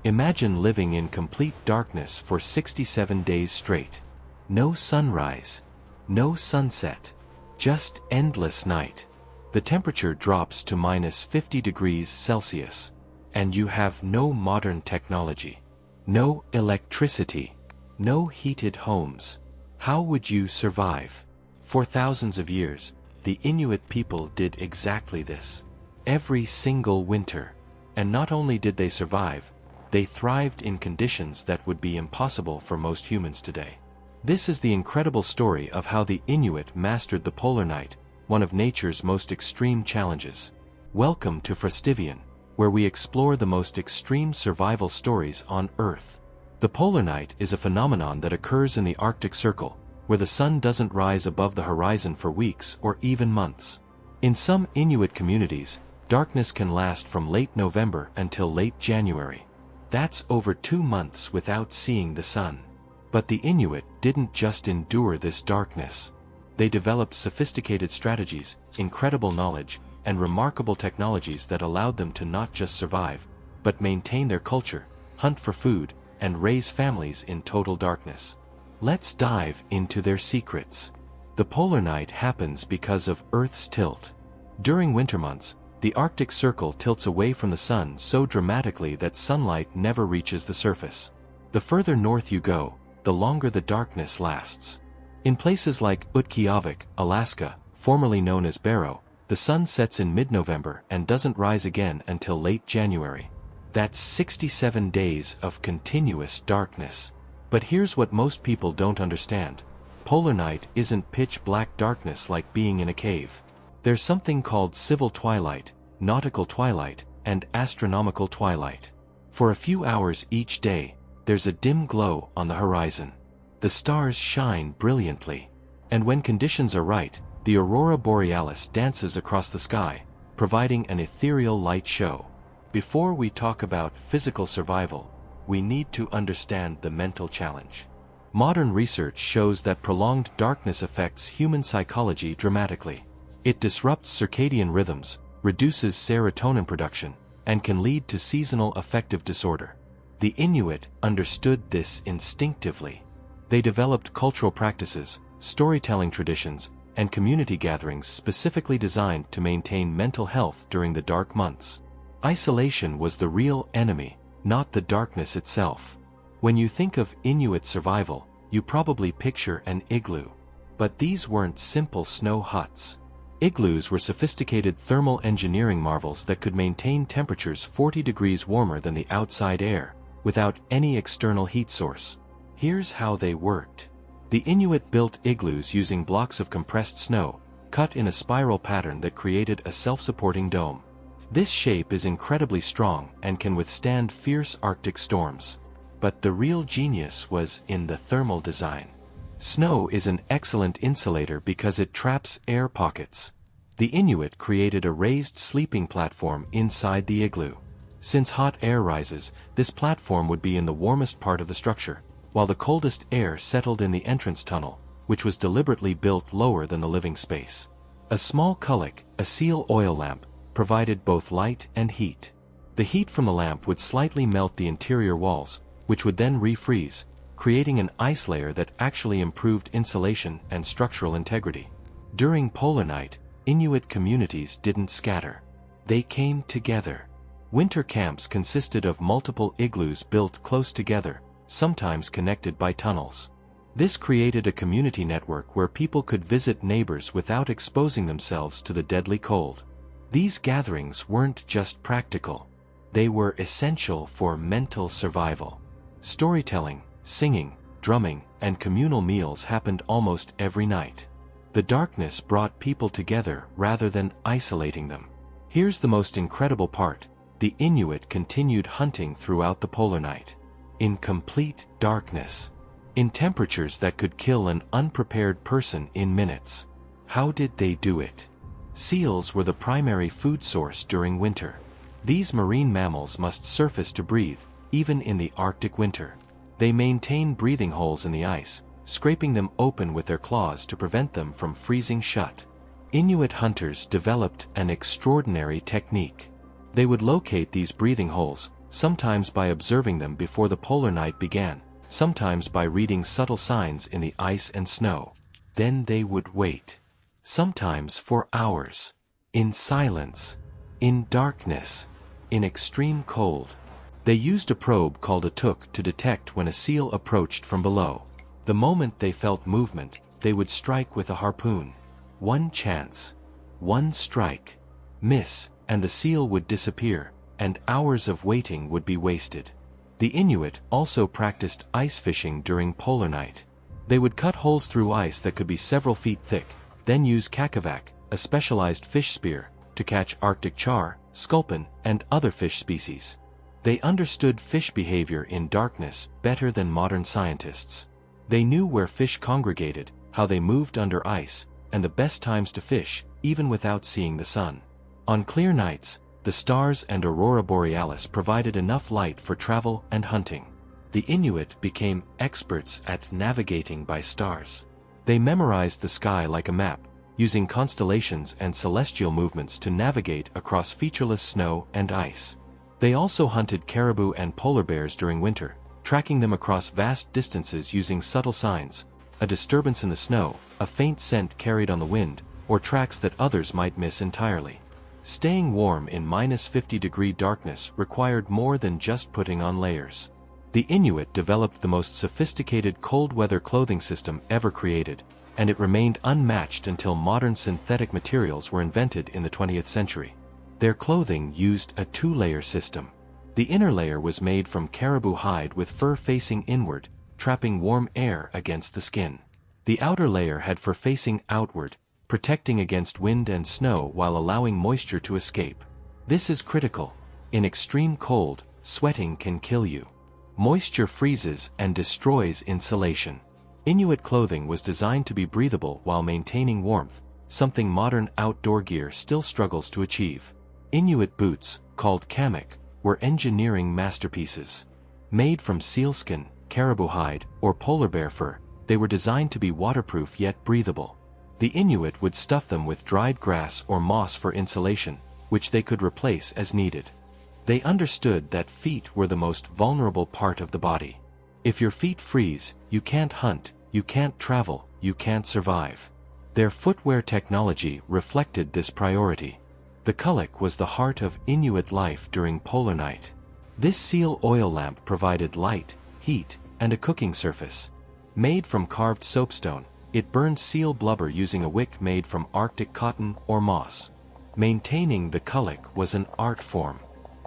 Imagine living in complete darkness for 67 days straight. No sunrise, no sunset, just endless night. The temperature drops to -50 degrees Celsius, and you have no modern technology, no electricity, no heated homes. How would you survive? For thousands of years, the Inuit people did exactly this. Every single winter. And not only did they survive, they thrived in conditions that would be impossible for most humans today. This is the incredible story of how the Inuit mastered the polar night, one of nature's most extreme challenges. Welcome to FROSTIVIAN, where we explore the most extreme survival stories on Earth. The polar night is a phenomenon that occurs in the Arctic Circle, where the sun doesn't rise above the horizon for weeks or even months. In some Inuit communities, darkness can last from late November until late January. That's over 2 months without seeing the sun. But the Inuit didn't just endure this darkness. They developed sophisticated strategies, incredible knowledge, and remarkable technologies that allowed them to not just survive, but maintain their culture, hunt for food, and raise families in total darkness. Let's dive into their secrets. The polar night happens because of Earth's tilt. During winter months, the Arctic Circle tilts away from the sun so dramatically that sunlight never reaches the surface. The further north you go, the longer the darkness lasts. In places like Utqiagvik, Alaska, formerly known as Barrow, the sun sets in mid-November and doesn't rise again until late January. That's 67 days of continuous darkness. But here's what most people don't understand. Polar night isn't pitch-black darkness like being in a cave. There's something called civil twilight, nautical twilight, and astronomical twilight. For a few hours each day, there's a dim glow on the horizon. The stars shine brilliantly. And when conditions are right, the aurora borealis dances across the sky, providing an ethereal light show. Before we talk about physical survival, we need to understand the mental challenge. Modern research shows that prolonged darkness affects human psychology dramatically. It disrupts circadian rhythms, reduces serotonin production, and can lead to seasonal affective disorder. The Inuit understood this instinctively. They developed cultural practices, storytelling traditions, and community gatherings specifically designed to maintain mental health during the dark months. Isolation was the real enemy, not the darkness itself. When you think of Inuit survival, you probably picture an igloo. But these weren't simple snow huts. Igloos were sophisticated thermal engineering marvels that could maintain temperatures 40 degrees warmer than the outside air, without any external heat source. Here's how they worked. The Inuit built igloos using blocks of compressed snow, cut in a spiral pattern that created a self-supporting dome. This shape is incredibly strong and can withstand fierce Arctic storms. But the real genius was in the thermal design. Snow is an excellent insulator because it traps air pockets. The Inuit created a raised sleeping platform inside the igloo. Since hot air rises, this platform would be in the warmest part of the structure, while the coldest air settled in the entrance tunnel, which was deliberately built lower than the living space. A small kullik, a seal oil lamp, provided both light and heat. The heat from the lamp would slightly melt the interior walls, which would then refreeze, creating an ice layer that actually improved insulation and structural integrity. During polar night, Inuit communities didn't scatter. They came together. Winter camps consisted of multiple igloos built close together, sometimes connected by tunnels. This created a community network where people could visit neighbors without exposing themselves to the deadly cold. These gatherings weren't just practical. They were essential for mental survival. Storytelling, singing, drumming, and communal meals happened almost every night. The darkness brought people together rather than isolating them. Here's the most incredible part. The Inuit continued hunting throughout the polar night. In complete darkness. In temperatures that could kill an unprepared person in minutes. How did they do it? Seals were the primary food source during winter. These marine mammals must surface to breathe, even in the Arctic winter. They maintain breathing holes in the ice, scraping them open with their claws to prevent them from freezing shut. Inuit hunters developed an extraordinary technique. They would locate these breathing holes, sometimes by observing them before the polar night began, sometimes by reading subtle signs in the ice and snow. Then they would wait. Sometimes for hours. In silence. In darkness. In extreme cold. They used a probe called a took to detect when a seal approached from below. The moment they felt movement, they would strike with a harpoon. One chance. One strike. Miss, and the seal would disappear, and hours of waiting would be wasted. The Inuit also practiced ice fishing during polar night. They would cut holes through ice that could be several feet thick, then use kakavak, a specialized fish spear, to catch Arctic char, sculpin, and other fish species. They understood fish behavior in darkness better than modern scientists. They knew where fish congregated, how they moved under ice, and the best times to fish, even without seeing the sun. On clear nights, the stars and aurora borealis provided enough light for travel and hunting. The Inuit became experts at navigating by stars. They memorized the sky like a map, using constellations and celestial movements to navigate across featureless snow and ice. They also hunted caribou and polar bears during winter, tracking them across vast distances using subtle signs, a disturbance in the snow, a faint scent carried on the wind, or tracks that others might miss entirely. Staying warm in -50-degree darkness required more than just putting on layers. The Inuit developed the most sophisticated cold-weather clothing system ever created, and it remained unmatched until modern synthetic materials were invented in the 20th century. Their clothing used a two-layer system. The inner layer was made from caribou hide with fur facing inward, trapping warm air against the skin. The outer layer had fur facing outward, protecting against wind and snow while allowing moisture to escape. This is critical. In extreme cold, sweating can kill you. Moisture freezes and destroys insulation. Inuit clothing was designed to be breathable while maintaining warmth, something modern outdoor gear still struggles to achieve. Inuit boots, called kamik, were engineering masterpieces. Made from sealskin, caribou hide, or polar bear fur, they were designed to be waterproof yet breathable. The Inuit would stuff them with dried grass or moss for insulation, which they could replace as needed. They understood that feet were the most vulnerable part of the body. If your feet freeze, you can't hunt, you can't travel, you can't survive. Their footwear technology reflected this priority. The kulak was the heart of Inuit life during polar night. This seal oil lamp provided light, heat, and a cooking surface. Made from carved soapstone, it burned seal blubber using a wick made from Arctic cotton or moss. Maintaining the kulak was an art form.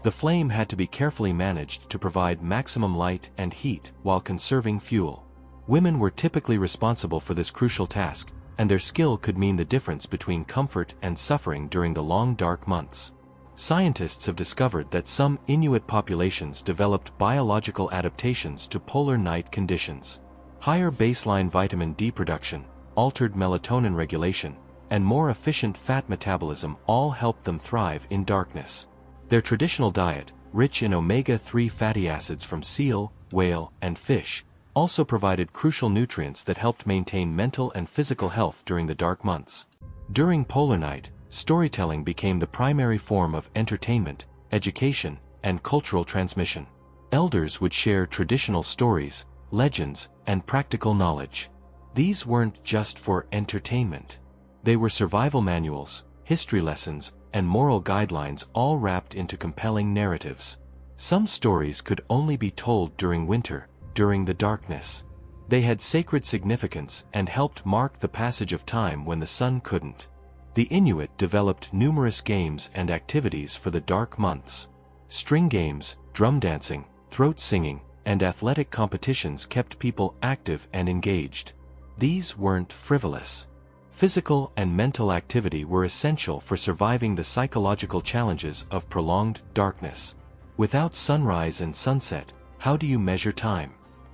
The flame had to be carefully managed to provide maximum light and heat while conserving fuel. Women were typically responsible for this crucial task, and their skill could mean the difference between comfort and suffering during the long dark months. Scientists have discovered that some Inuit populations developed biological adaptations to polar night conditions. Higher baseline vitamin D production, altered melatonin regulation, and more efficient fat metabolism all helped them thrive in darkness. Their traditional diet, rich in omega-3 fatty acids from seal, whale, and fish, also provided crucial nutrients that helped maintain mental and physical health during the dark months. During polar night, storytelling became the primary form of entertainment, education, and cultural transmission. Elders would share traditional stories, legends, and practical knowledge. These weren't just for entertainment. They were survival manuals, history lessons, and moral guidelines all wrapped into compelling narratives. Some stories could only be told during winter, during the darkness. They had sacred significance and helped mark the passage of time when the sun couldn't. The Inuit developed numerous games and activities for the dark months. String games, drum dancing, throat singing, and athletic competitions kept people active and engaged. These weren't frivolous. Physical and mental activity were essential for surviving the psychological challenges of prolonged darkness. Without sunrise and sunset, how do you measure time?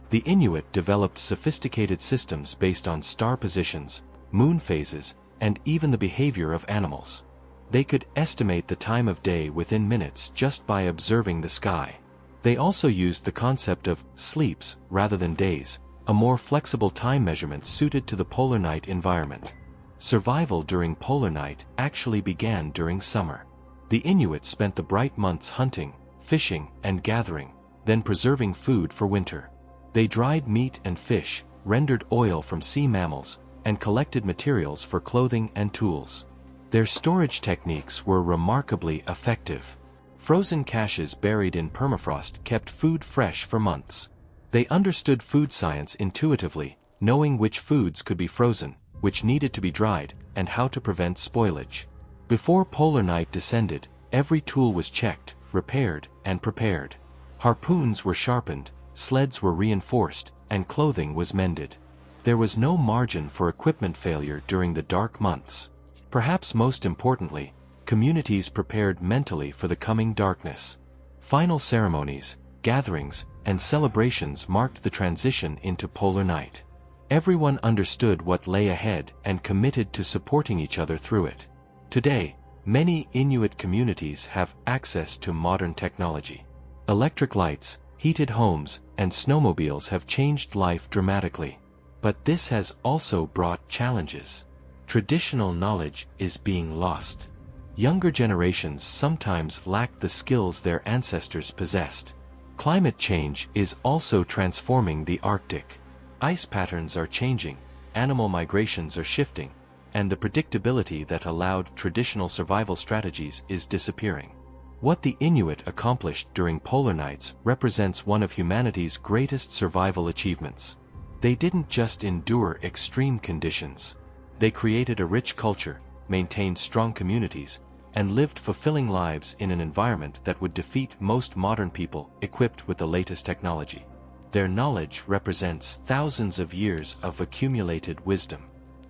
The Inuit developed sophisticated systems based on star positions, moon phases, and even the behavior of animals. They could estimate the time of day within minutes just by observing the sky. They also used the concept of sleeps rather than days, a more flexible time measurement suited to the polar night environment. Survival during polar night actually began during summer. The Inuit spent the bright months hunting, fishing, and gathering, then preserving food for winter. They dried meat and fish, rendered oil from sea mammals, and collected materials for clothing and tools. Their storage techniques were remarkably effective. Frozen caches buried in permafrost kept food fresh for months. They understood food science intuitively, knowing which foods could be frozen, which needed to be dried, and how to prevent spoilage. Before polar night descended, every tool was checked, repaired, and prepared. Harpoons were sharpened, sleds were reinforced, and clothing was mended. There was no margin for equipment failure during the dark months. Perhaps most importantly, communities prepared mentally for the coming darkness. Final ceremonies, gatherings, and celebrations marked the transition into polar night. Everyone understood what lay ahead and committed to supporting each other through it. Today, many Inuit communities have access to modern technology. Electric lights, heated homes, and snowmobiles have changed life dramatically. But this has also brought challenges. Traditional knowledge is being lost. Younger generations sometimes lack the skills their ancestors possessed. Climate change is also transforming the Arctic. Ice patterns are changing, animal migrations are shifting, and the predictability that allowed traditional survival strategies is disappearing. What the Inuit accomplished during polar nights represents one of humanity's greatest survival achievements. They didn't just endure extreme conditions. They created a rich culture, maintained strong communities, and lived fulfilling lives in an environment that would defeat most modern people equipped with the latest technology. Their knowledge represents thousands of years of accumulated wisdom.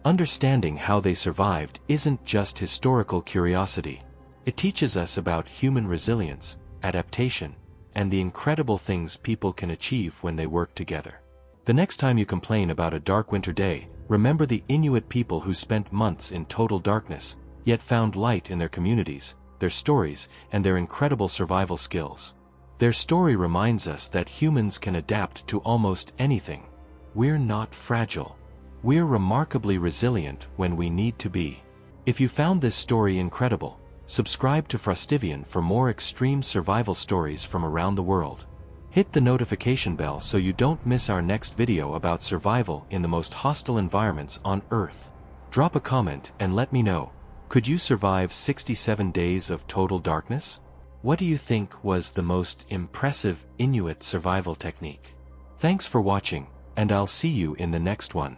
Understanding how they survived isn't just historical curiosity. It teaches us about human resilience, adaptation, and the incredible things people can achieve when they work together. The next time you complain about a dark winter day, remember the Inuit people who spent months in total darkness, yet found light in their communities, their stories, and their incredible survival skills. Their story reminds us that humans can adapt to almost anything. We're not fragile. We're remarkably resilient when we need to be. If you found this story incredible, subscribe to FROSTIVIAN for more extreme survival stories from around the world. Hit the notification bell so you don't miss our next video about survival in the most hostile environments on Earth. Drop a comment and let me know. Could you survive 67 days of total darkness? What do you think was the most impressive Inuit survival technique? Thanks for watching, and I'll see you in the next one.